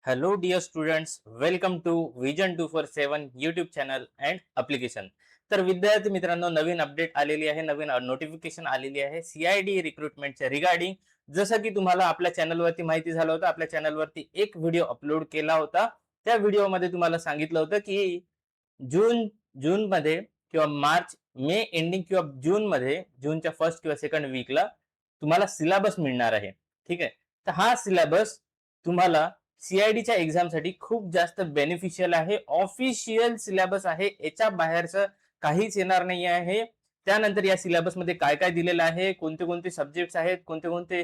Hello, dear students. Welcome to Vision 247 YouTube channel and application. तर विद्यार्थी मित्रांनो, नवीन update आलेली आहे, नवीन नोटिफिकेशन आलेली आहे CID रिक्रुटमेंटच्या रिगार्डिंग. जसं की तुम्हाला आपल्या चॅनलवरती माहिती झालं होतं, आपल्या चॅनलवरती एक व्हिडिओ अपलोड केला होता. त्या व्हिडिओमध्ये तुम्हाला सांगितलं होतं की जून जूनमध्ये किंवा मे एंडिंग किंवा जूनमध्ये, जूनच्या फर्स्ट किंवा सेकंड वीकला तुम्हाला सिलेबस मिळणार आहे. ठीक आहे. तर हा सिलेबस तुम्हाला सीआयडीच्या एक्झामसाठी खूप जास्त बेनिफिशियल आहे. ऑफिशियल सिलेबस आहे. याच्या बाहेरचं काहीच येणार नाही आहे. त्यानंतर या सिलेबसमध्ये काय-काय दिलेलं आहे, कोणते-कोणते सब्जेक्ट्स आहेत, कोणते-कोणते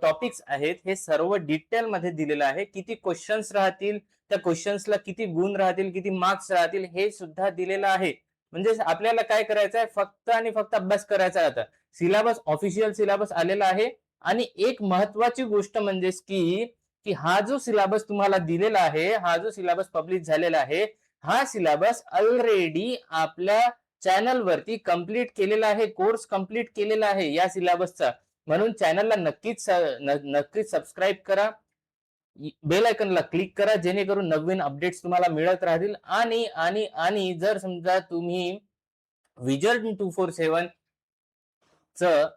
टॉपिक्स आहेत, हे सर्व डिटेलमध्ये दिलेलं आहे. किती क्वेश्चन्स राहतील, त्या क्वेश्चन्सला किती गुण राहतील, किती मार्क्स राहतील, हे सुद्धा दिलेलं आहे. म्हणजे आपल्याला काय करायचं आहे, फक्त आणि फक्त अभ्यास करायचा आहे आता. सिलेबस ऑफिशियल सिलेबस आलेला आहे आणि एक महत्त्वाची गोष्ट म्हणजेच की हा जो सिलेबस तुम्हाला दिलेला आहे, हा जो सिलेबस पब्लिश झालेला आहे, हा सिलेबस ऑलरेडी आपल्या चॅनलवरती कंप्लीट केलेला आहे, कोर्स कंप्लीट केलेला आहे या सिलेबसचा. म्हणून चॅनलला नक्कीच सबस्क्राईब करा. बेल आयकॉनला क्लिक करा, जेणेकरून नवीन अपडेट्स तुम्हाला मिळत राहतील. आणि जर समजा तुम्ही विजन 247 चं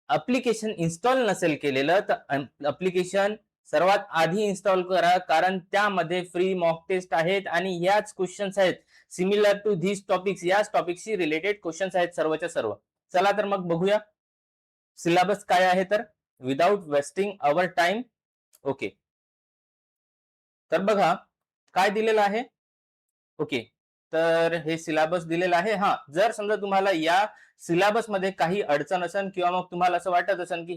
ऍप्लिकेशन इन्स्टॉल नसेल केलेलं, तर ऍप्लिकेशन सर्वात आधी इन्स्टॉल करा, कारण त्यामध्ये फ्री मॉक टेस्ट आहेत आणि याच क्वेश्चन्स आहेत. सिमिलर टू धीस टॉपिक्स, याच टॉपिक्सशी रिलेटेड क्वेश्चन्स आहेत सर्वच्या सर्व. चला तर मग बघूया सिलेबस काय आहे. तर without wasting our time. Okay. तर बघा काय दिलेलं आहे. ओके. तर हे सिलेबस दिलेलं आहे. हां, जर समजा तुम्हाला या सिलेबसमध्ये काही अडचण असेल किंवा मग तुम्हाला असं वाटत असेल की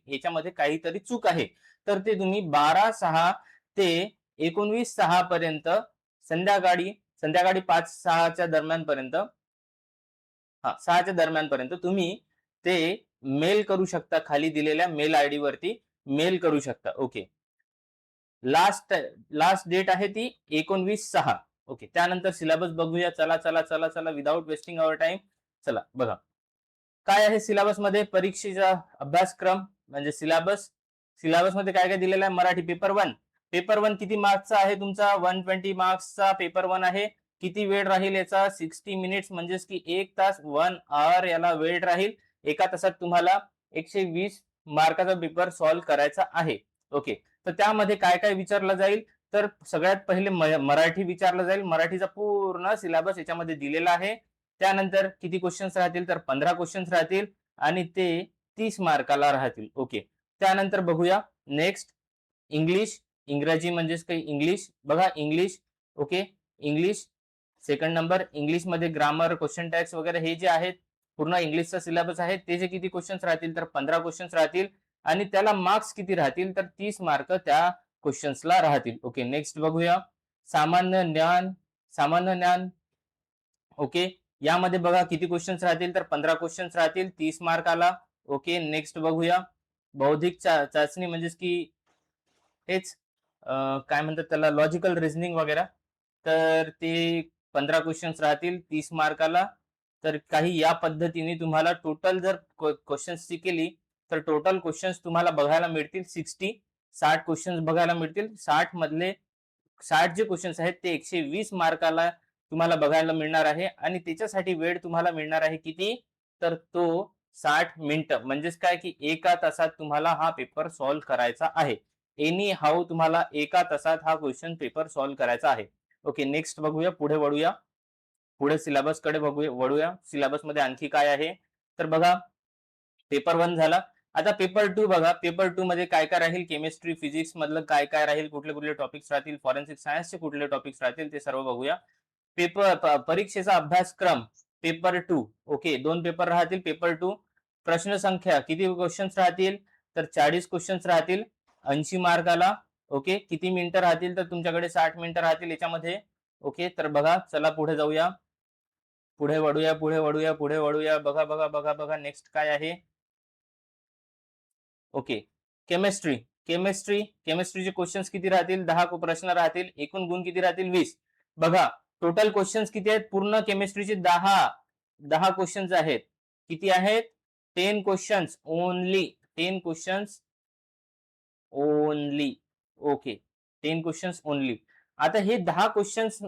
ह्याच्यामध्ये काहीतरी चूक आहे, तर ते तुम्ही 12/6 ते 19/6 पर्यंत संध्याकाळी संध्याकाळी 5-6च्या दरम्यानपर्यंत, 6च्या दरम्यानपर्यंत तुम्ही ते मेल करू शकता. खाली दिलेल्या मेल आयडी वरती मेल करू शकता. ओके. लास्ट लास्ट डेट आहे ती 19/6. ओके. त्यानंतर सिलेबस बघूया. चला विदाउट वेस्टिंग अवर टाइम. चला बघा. काय आहे सिलेबसमध्ये परीक्षेचा अभ्यासक्रम म्हणजे सिलेबस. सिलेबसमध्ये काय-काय दिलेलं आहे. मराठी पेपर 1. पेपर 1 किती मार्क्सचा आहे तुमचा? 120 मार्क्सचा पेपर 1 आहे. किती वेळ राहील याचा? 60 मिनिट्स म्हणजेच की 1 तास, 1 अवर याला वेळ राहील. एका तासात तुम्हाला 120 मार्काचा पेपर सॉल्व्ह करायचा आहे. ओके. तर त्यामध्ये काय-काय विचारलं जाईल? तर सगळ्यात पहिले मराठी विचारलं जाईल. मराठीचा पूर्ण सिलेबस याच्यामध्ये दिलेला आहे. त्यानंतर किती क्वेश्चन्स राहतील? तर 15 क्वेश्चन्स राहतील आणि ते 30 मार्काला राहतील. ओके. त्यानंतर बघूया नेक्स्ट इंग्लिश. इंग्रजी म्हणजेच काही इंग्लिश. बघा English. Okay. English second number. इंग्लिशमध्ये ग्रामर, क्वेश्चन टॅग्स वगैरे हे जे आहेत, पूर्ण इंग्लिशचा सिलेबस आहे. ते जे किती क्वेश्चन्स राहतील? तर 15 क्वेश्चन्स राहतील आणि त्याला मार्क्स किती राहतील? तर 30 मार्क त्या क्वेश्चन्सला राहतील. ओके. नेक्स्ट बघूया सामान्य ज्ञान. सामान्य ज्ञान. ओके. यामध्ये बघा किती क्वेश्चन्स राहतील? तर 15 क्वेश्चन्स राहतील 30 मार्काला. ओके. नेक्स्ट बघूया बौद्धिक चाचणी म्हणजेच की हेच काय म्हणतात त्याला, लॉजिकल रिझनिंग वगैरे. तर ते 15 क्वेश्चन्स राहतील 30 मार्काला. तर काही या पद्धतीने तुम्हाला टोटल जर क्वेश्चन्सची केली, तर टोटल क्वेश्चन्स तुम्हाला बघायला मिळतील 60 क्वेश्चन्स बघायला मिळतील. 60 जे क्वेश्चन्स आहेत ते 120 मार्काला तुम्हाला बघायला मिळणार आहे आणि त्याच्यासाठी वेळ तुम्हाला मिळणार आहे किती? तर तो 60 मिनिटं. म्हणजेच काय की एका तासात तुम्हाला हा पेपर सॉल्व्ह करायचा आहे. एनी हाऊ तुम्हाला एका तासात हा क्वेश्चन पेपर सॉल्व्ह करायचा आहे. ओके. नेक्स्ट बघूया. पुढे वळूया. पुढे सिलेबसकडे वळूया. सिलेबसमध्ये आणखी काय आहे? तर बघा पेपर 1 झाला. आता पेपर 2 बघा. पेपर 2 मध्ये काय-काय राहील? केमिस्ट्री, फिजिक्स मधलं काय-काय राहील? कुठले-कुठले टॉपिक्स राहतील? फॉरेन्सिक सायन्सचे कुठले टॉपिक्स राहतील? ते सर्व बघूया. परीक्षेचा अभ्यासक्रम पेपर 2. ओके. 2 पेपर राहतील पेपर 2. प्रश्न संख्या किती क्वेश्चन्स राहतील? तर 40 क्वेश्चन्स राहतील 80 मार्काला. ओके. किती मिनिटं राहतील? तर तुमच्याकडे 60 मिनिटं राहतील याच्यामध्ये. ओके. तर बघा चला पुढे जाऊया. पुढे वळूया. बघा. नेक्स्ट काय आहे? ओके. केमिस्ट्री. केमिस्ट्रीचे क्वेश्चन्स किती राहतील? 10 प्रश्न राहतील. एकूण गुण किती राहतील? 20. बघा टोटल क्वेश्चन्स किती आहेत? पूर्ण केमिस्ट्रीचे 10 क्वेश्चन्स आहेत. किती आहेत? 10 questions only. 10 questions only. Okay. 10 questions only. आता हे 10 क्वेश्चन्स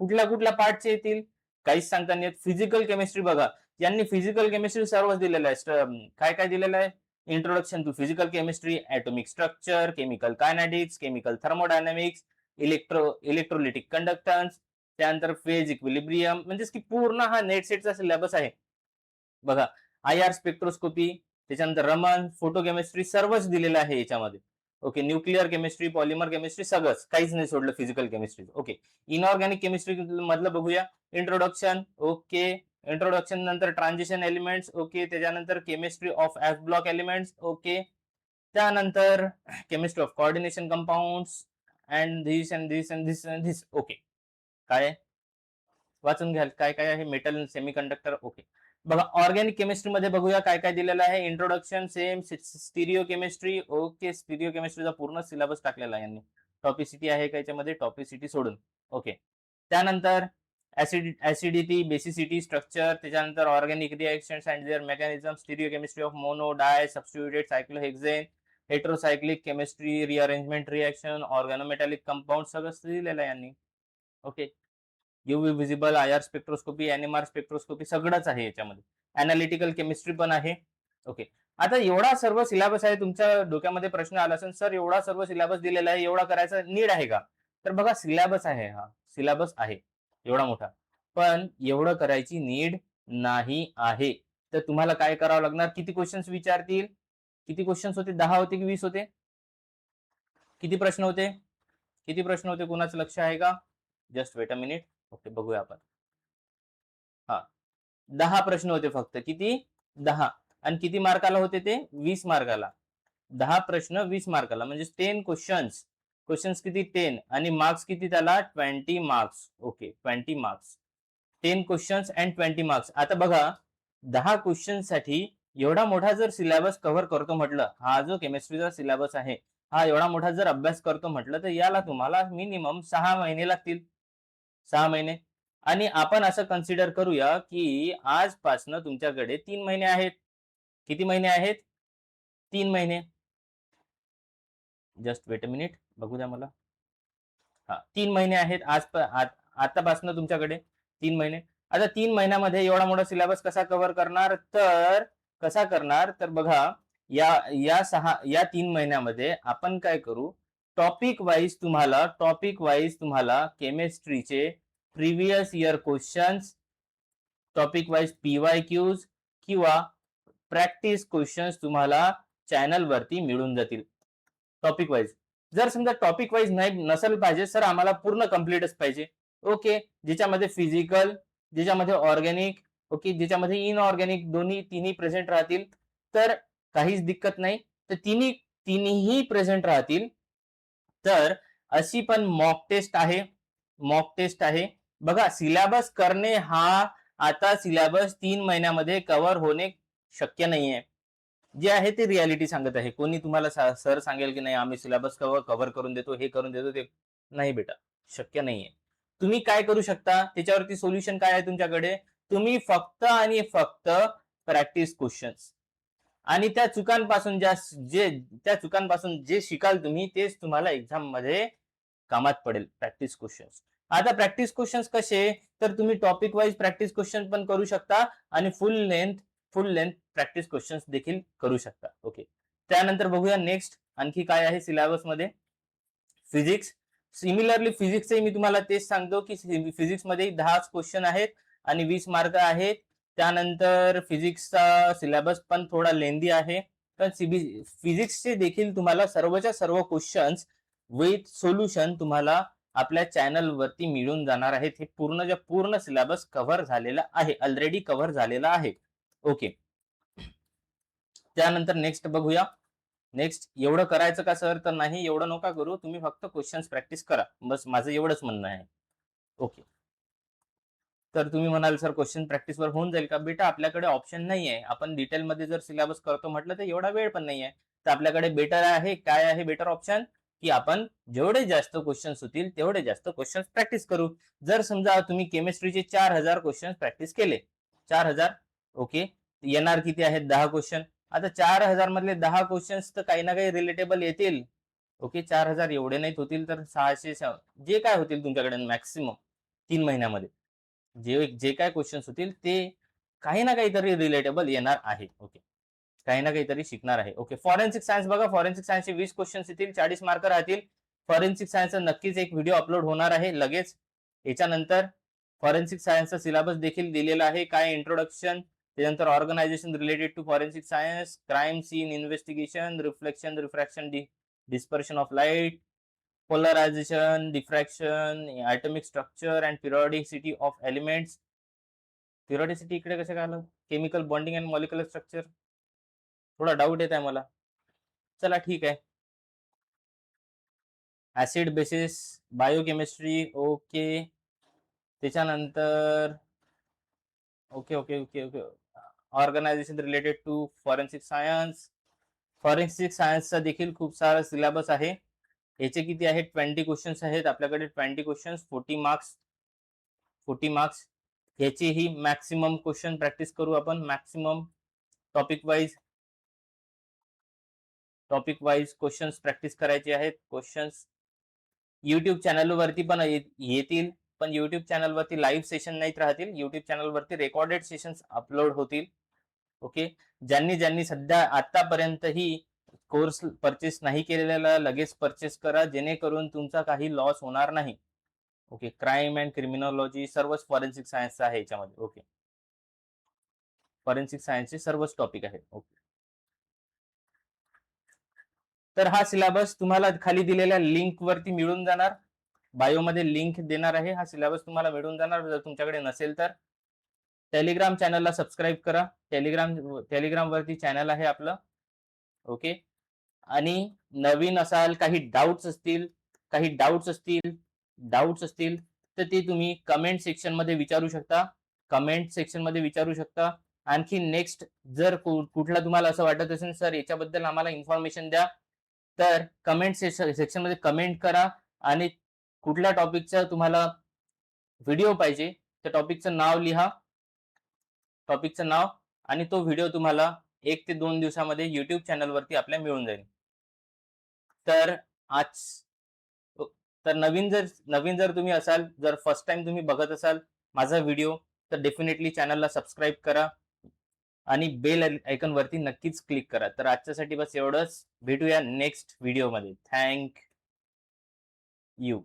कुठल्या कुठल्या पार्टचे येतील काहीच सांगता नाही येत. फिजिकल केमिस्ट्री बघा, यांनी फिजिकल केमिस्ट्री सर्वच दिलेलं आहे. काय काय दिलेलं आहे? Introduction to physical chemistry, atomic structure, chemical kinetics, chemical thermodynamics, electrolytic conductance, त्यानंतर फेज इक्विलिब्रियम, म्हणजेच की पूर्ण हा नेट सेटचा सिलेबस आहे. बघा, IR स्पेक्ट्रोस्कोपी, त्याच्यानंतर रमन, फोटो केमिस्ट्री सर्वच दिलेलं आहे याच्यामध्ये. Okay, nuclear chemistry, polymer chemistry सगळंच, काहीच नाही सोडलं physical chemistry. Okay, inorganic chemistry मधलं बघूया. Introduction, okay. इंट्रोडक्शन नंतर ट्रान्झिशन एलिमेंट्स, ओके. त्याच्यानंतर chemistry of F block elements, okay. त्यानंतर chemistry of coordination compounds and this and this and this and this. Okay, काय वाचून घ्याल काय काय आहे? Metal semiconductor. ओके, बघा ऑर्गॅनिक केमिस्ट्री मध्ये बघूया काय काय दिलेलं आहे. Introduction same, stereo chemistry, okay. Stereo केमिस्ट्रीचा पूर्ण सिलेबस टाकलेला आहे यांनी. टॉपिसिटी आहे का याच्यामध्ये? टॉपिसिटी सोडून. ओके, त्यानंतर ऍसिडिटी, बेसिसिटी, स्ट्रक्चर, त्याच्यानंतर organic reactions and their mechanism, stereo chemistry of mono, di, substituted, cyclohexane, heterocyclic chemistry, rearrangement reaction, organometallic compound सगळं दिलेलं आहे यांनी. Okay, UV visible, IR spectroscopy, NMR spectroscopy सगळंच आहे याच्यामध्ये. अनालिटिकल केमिस्ट्री पण आहे. ओके, आता एवढा सर्व सिलेबस आहे. तुमच्या डोक्यामध्ये प्रश्न आला असेल, सर एवढा सर्व सिलेबस दिलेला आहे, एवढा करायचा नीड आहे का? तर बघा, सिलेबस आहे, हा सिलेबस आहे एवढा मोठा, पण एवढं करायची नीड नाही आहे. तर तुम्हाला काय करावं लागणार? किती क्वेश्चन्स विचारतील? किती क्वेश्चन्स होते? 10 होते की 20 होते? किती प्रश्न होते? किती प्रश्न होते? कुणाचं लक्ष आहे का? Just weight a minute. Okay, बघूया आपण. हा, 10 प्रश्न होते फक्त. किती? 10. आणि किती मार्काला होते ते? 20 मार्काला. 10 प्रश्न 20 मार्काला, म्हणजे 10 क्वेश्चन्स. क्वेश्चन्स किती? 10. आणि मार्क्स किती त्याला? 20 marks. Okay, 20 marks. 10 questions and 20 marks. आता बघा, 10 क्वेश्चन साठी एवढा मोठा जर सिलेबस कव्हर करतो म्हटलं, हा जो केमिस्ट्रीचा सिलेबस आहे, हा एवढा मोठा जर अभ्यास करतो म्हटलं, तर याला तुम्हाला मिनिमम 6 महिने लागतील. 6 महिने. आणि आपण असं कन्सिडर करूया की आजपासनं तुमच्याकडे 3 महिने आहेत. किती महिने आहेत? 3 महिने. जस्ट वेट अ मिनिट, बघू द्या मला. हा, 3 महिने आहेत. आतापासून तुमच्याकडे 3 महिने. आता 3 महिन्यामध्ये एवढा मोठा सिलेबस कसा कव्हर करणार? तर कसा करणार? तर बघा, या 3 महिन्यामध्ये आपण काय करू? टॉपिक वाईज तुम्हाला केमिस्ट्रीचे previous year questions, topic wise PYQs किंवा प्रॅक्टिस क्वेश्चन्स तुम्हाला चॅनल वरती मिळून जातील. Topic wise. जर समजा टॉपिक वाईज नाही नसेल पाहिजे, सर आम्हाला पूर्ण कम्प्लीटच पाहिजे. ओके, ज्याच्यामध्ये फिजिकल, ज्याच्यामध्ये ऑर्गॅनिक, ओके, ज्याच्यामध्ये इनऑर्गॅनिक तिन्ही प्रेझेंट राहतील, तर काहीच दिक्कत नाही. तर तिन्ही प्रेझेंट राहतील. तर अशी पण मॉक टेस्ट आहे. मॉक टेस्ट आहे. बघा, सिलेबस करणे हा आता सिलेबस 3 महिन्यामध्ये कव्हर होणे शक्य नाहीये. जे आहे ते रियालिटी सांगत आहे. कोणी तुम्हाला सर सांगेल की नाही आम्ही सिलेबस कव्हर करून देतो, हे करून देतो, ते नाही बेटा, शक्य नाहीये. तुम्ही काय करू शकता? त्याच्यावरती सोल्युशन काय आहे तुमच्याकडे? तुम्ही फक्त आणि फक्त प्रॅक्टिस क्वेश्चन्स आणि त्या चुकांपासून जे शिकाल तुम्ही, तेच तुम्हाला एक्झाम मध्ये कामात पडेल. Practice questions. आता प्रॅक्टिस क्वेश्चन्स कसे? तर तुम्ही टॉपिक वाईज प्रॅक्टिस क्वेश्चन पण करू शकता आणि फुल लेंथ प्रॅक्टिस क्वेश्चन्स देखील करू शकता. ओके, त्यानंतर बघूया नेक्स्ट आणखी काय आहे सिलेबस मध्ये. फिजिक्स. सिमिलरली फिजिक्सचे मी तुम्हाला तेच सांगतो की फिजिक्स मध्ये 10 क्वेश्चन आहेत आणि 20 मार्क आहेत. त्यानंतर फिजिक्सचा सिलेबस पण थोडा लेंदी आहे, पण फिजिक्सचे देखील तुम्हाला सर्वच्या सर्व क्वेश्चन्स विथ सोल्युशन तुम्हाला आपल्या चॅनल वरती मिळून जाणार आहेत. हे पूर्ण सिलेबस कव्हर झालेला आहे, ऑलरेडी कव्हर झालेला आहे. ओके, त्यानंतर नेक्स्ट बघूया. नेक्स्ट, एवढं करायचं का सर? तर नाही, एवढं नका करू. तुम्ही फक्त क्वेश्चन्स प्रॅक्टिस करा, बस माझं एवढंच म्हणणं आहे. ओके, तर तुम्ही म्हणाल सर क्वेश्चन प्रॅक्टिसवर होऊन जाईल का? बेटा, आपल्याकडे ऑप्शन नाही आहे. आपण डिटेलमध्ये जर सिलेबस करतो म्हटलं तर एवढा वेळ पण नाही आहे. तर आपल्याकडे बेटर आहे, काय आहे बेटर ऑप्शन? की आपण जेवढे जास्त क्वेश्चन्स होतील तेवढे जास्त क्वेश्चन्स प्रॅक्टिस करू. जर समजा तुम्ही केमिस्ट्रीचे 4000 क्वेश्चन्स प्रॅक्टिस केले, 4000, ओके, येणार किती आहेत? 10 क्वेश्चन. आता 4000 मधले 10 क्वेश्चन्स तर काही ना काही रिलेटेबल येतील. ओके. 4,000 एवढे नाहीत होतील तर 600 जे काय होतील तुमच्याकडे मॅक्सिमम 3 महिन्यामध्ये. जे जे काय क्वेश्चन्स होतील ते काही ना काहीतरी रिलेटेबल येणार आहे. ओके. काही ना काहीतरी शिकणार आहे. ओके. फॉरेन्सिक सायन्स बघा, फॉरेन्सिक सायन्सचे 20 क्वेश्चन्स येतील, 40 मार्क राहतील. फॉरेन्सिक सायन्सचा नक्कीच एक व्हिडिओ अपलोड होणार आहे लगेच. याच्यानंतर फॉरेन्सिक सायन्सचा सिलेबस देखील दिलेला आहे. काय इंट्रोडक्शन, त्यानंतर organisation related to forensic science, crime scene investigation, reflection, refraction, dispersion of light, polarisation, diffraction, atomic structure and periodicity of elements. Periodicity इकडे कसं काय आलं? Chemical bonding and molecular structure. थोडा डाऊट येत आहे मला. चला ठीक आहे. Acid bases, biochemistry, okay. त्याच्यानंतर okay, okay, okay, okay. Organisation related to forensic science. Forensic सायन्सचा देखील खूप सारा सिलेबस आहे. याचे किती आहेत? 20 क्वेश्चन्स आहेत आपल्याकडे. 20 क्वेश्चन्स, 40 मार्क्स. 40 मार्क्स. याचीही मॅक्सिमम क्वेश्चन प्रॅक्टिस करू आपण. Maximum topic wise questions practice करायचे आहेत. क्वेश्चन्स YouTube चॅनलवरती पण येतील. पण YouTube चॅनलवरती लाईव्ह सेशन नाहीत राहतील. YouTube चॅनलवरती रेकॉर्डेड सेशन्स अपलोड होतील. ओके. ज्यांनी सध्या आतापर्यंतही कोर्स परचेस नाही केलेला लगेच परचेस करा, जेणेकरून तुमचा काही लॉस होणार नाही. ओके. क्राईम अँड क्रिमिनॉलॉजी सर्वच फॉरेन्सिक सायन्सचं आहे याच्यामध्ये. ओके. फॉरेन्सिक सायन्सचे सर्वच टॉपिक आहेत. ओके. तर हा सिलेबस तुम्हाला खाली दिलेल्या लिंक वरती मिळून जाणार. बायोमध्ये लिंक देणार आहे. हा सिलेबस तुम्हाला मिळून जाणार. जर तुमच्याकडे नसेल तर टेलिग्राम चॅनलला सबस्क्राईब करा. टेलिग्राम वरती चॅनल आहे आपलं. ओके. आणि नवीन असाल, डाऊट्स असतील तर ते तुम्ही कमेंट सेक्शन मध्ये विचारू शकता. आणखी नेक्स्ट जर कुठला तुम्हाला असं वाटत असेल सर याच्याबद्दल आम्हाला इन्फॉर्मेशन द्या, तर कमेंट सेक्शन मध्ये कमेंट करा. आणि कुठल्या टॉपिकचा तुम्हाला व्हिडिओ पाहिजे त्या टॉपिकचं नाव आणि तो व्हिडिओ तुम्हाला 1 ते 2 दिवसामध्ये YouTube चॅनलवरती आपल्या मिळून जाईल. तर आज तर नवीन जर तुम्ही असाल, जर फर्स्ट टाइम तुम्ही बघत असाल माझा व्हिडिओ, तर डेफिनेटली चॅनलला सबस्क्राईब करा आणि बेल आयकॉन वरती नक्कीच क्लिक करा. तर आजच्यासाठी बस एवढंच. भेटूया नेक्स्ट व्हिडिओमध्ये. Thank you.